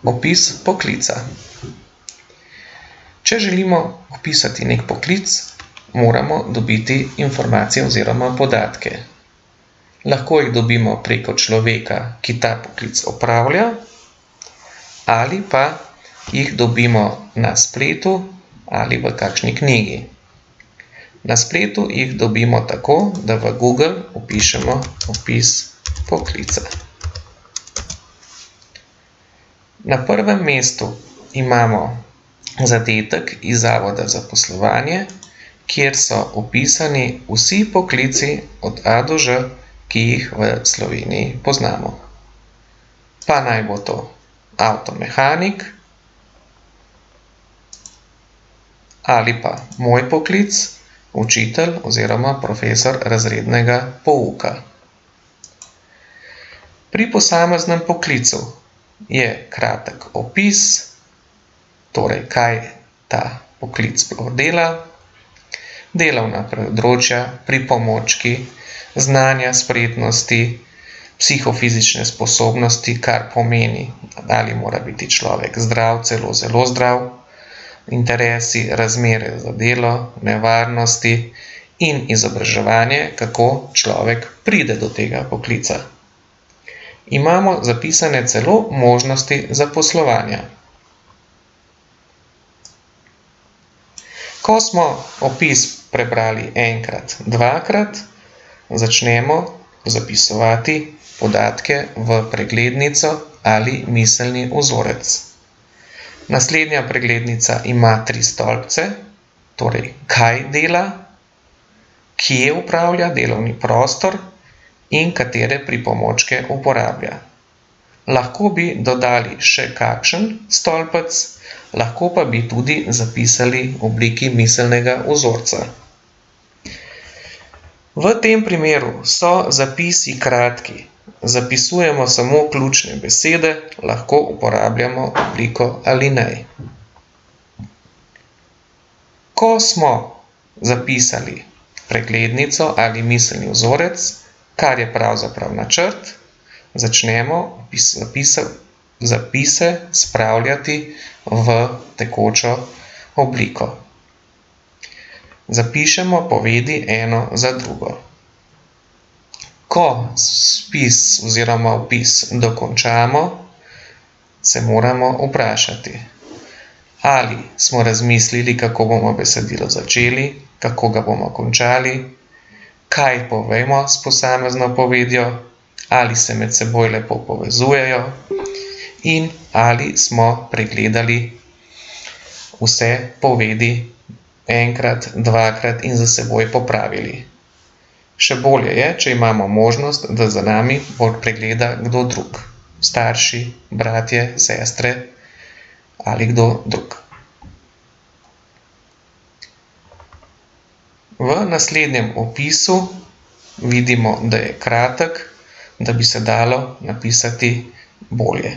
Opis poklica. Če želimo opisati nek poklic, moramo dobiti informacije oziroma podatke. Lahko jih dobimo preko človeka, ki ta poklic opravlja, ali pa jih dobimo na spletu ali v kakšni knjigi. Na spletu jih dobimo tako, da v Google vpišemo opis poklica. Na prvem mestu imamo zadetek iz Zavoda za zaposlovanje, kjer so opisani vsi poklici od A do Ž, ki jih v Sloveniji poznamo. Pa naj bo to avtomehanik ali pa moj poklic, učitelj oziroma profesor razrednega pouka. Pri posameznem poklicu je kratek opis, torej kaj ta poklic sploh dela, delovna področja, pripomočki, znanja, spretnosti, psihofizične sposobnosti, kar pomeni, ali mora biti človek zdrav, celo zelo zdrav, interesi, razmere za delo, nevarnosti in izobraževanje, kako človek pride do tega poklica. Imamo zapisane celo možnosti zaposlovanja. Ko smo opis prebrali enkrat, dvakrat, začnemo zapisovati podatke v preglednico ali miselni vzorec. Naslednja preglednica ima 3 stolpce, torej kaj dela, kje upravlja delovni prostor in katere pripomočke uporablja. Lahko bi dodali še kakšen stolpec, lahko pa bi tudi zapisali v obliki miselnega vzorca. V tem primeru so zapisi kratki. Zapisujemo samo ključne besede, lahko uporabljamo obliko alinej. Ko smo zapisali preglednico ali miselni vzorec, kar je pravzaprav načrt, začnemo zapise spravljati v tekočo obliko. Zapišemo povedi eno za drugo. Ko spis oziroma opis dokončamo, se moramo vprašati, ali smo razmislili, kako bomo besedilo začeli, kako ga bomo končali, kaj povemo s posamezno povedjo, ali se med seboj lepo povezujejo in ali smo pregledali vse povedi enkrat, dvakrat in za seboj popravili. Še bolje je, če imamo možnost, da za nami pregleda kdo drug, starši, bratje, sestre ali kdo drug. V naslednjem opisu vidimo, da je kratek, da bi se dalo napisati bolje.